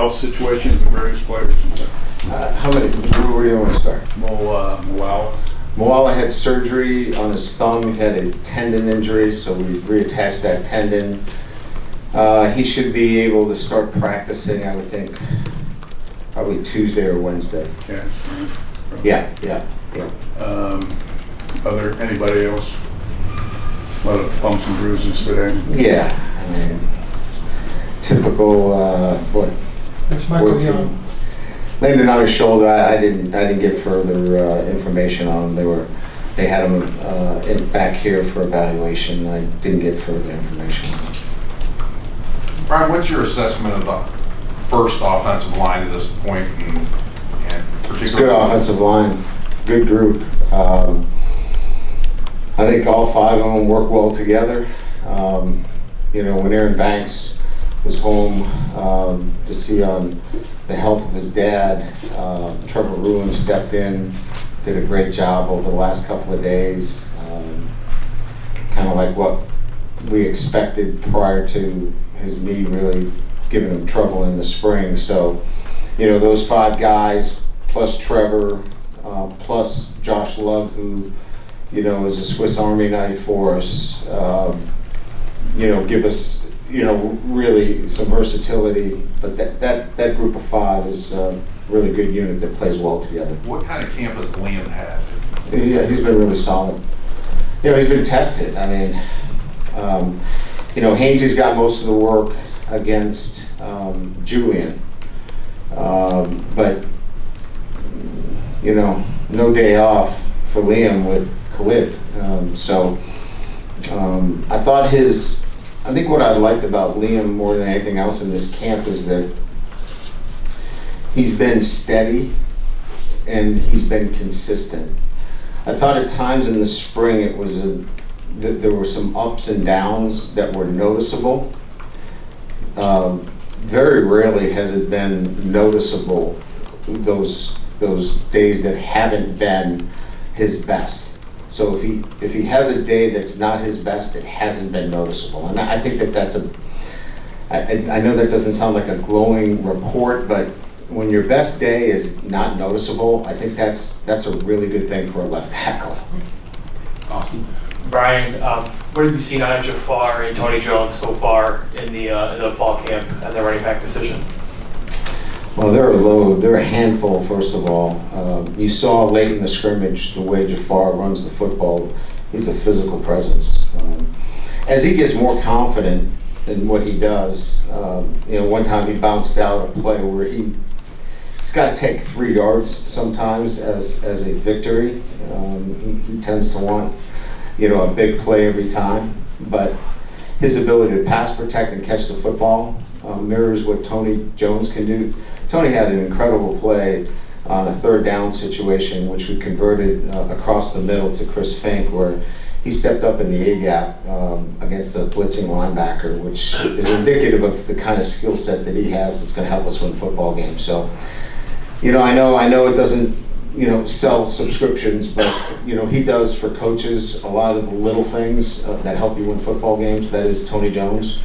health situations of various players? How many? Where do you want to start? Wow. Moala had surgery on his thumb. He had a tendon injury, so we've reattached that tendon. He should be able to start practicing, I would think, probably Tuesday or Wednesday. Yeah. Yeah. Are there anybody else? A lot of bumps and bruises today. Yeah, I mean, typical, It's Michael 14. Young. Landed on his shoulder. I didn't get further information on him. They had him back here for evaluation. I didn't get further information. Brian, what's your assessment of the first offensive line at this point? And It's a good offensive line, good group. I think all five of them work well together. When Aaron Banks was home to see on the health of his dad, Trevor Ruin stepped in, did a great job over the last couple of days. Kind of like what we expected prior to his knee really giving him trouble in the spring. So, those five guys, plus Trevor, plus Josh Love, who, is a Swiss Army knife for us, give us, really some versatility. But that group of five is a really good unit that plays well together. what kind of camp has Liam had? Yeah, he's been really solid. He's been tested. I mean, Hainsey's got most of the work against Julian. But, no day off for Liam with Khalid. I think what I liked about Liam more than anything else in this camp is that he's been steady and he's been consistent. I thought at times in the spring that there were some ups and downs that were noticeable. Very rarely has it been noticeable those days that haven't been his best. So if he has a day that's not his best, it hasn't been noticeable. And I think I know that doesn't sound like a glowing report, but when your best day is not noticeable, I think that's a really good thing for a left tackle. Austin? Brian, what have you seen out of Jafar and Tony Jones so far in the fall camp at the running back position? Well, they're a load. They're a handful, first of all. You saw late in the scrimmage the way Jafar runs the football. He's a physical presence. As he gets more confident in what he does, one time he bounced out a play where he's got to take 3 yards sometimes as a victory. He tends to want, a big play every time. But his ability to pass protect and catch the football mirrors what Tony Jones can do. Tony had an incredible play on a 3rd down situation, which we converted across the middle to Chris Fink, where he stepped up in the A-gap against the blitzing linebacker, which is indicative of the kind of skill set that he has that's going to help us win football games. So, I know it doesn't, sell subscriptions, but, he does for coaches a lot of the little things that help you win football games. That is Tony Jones.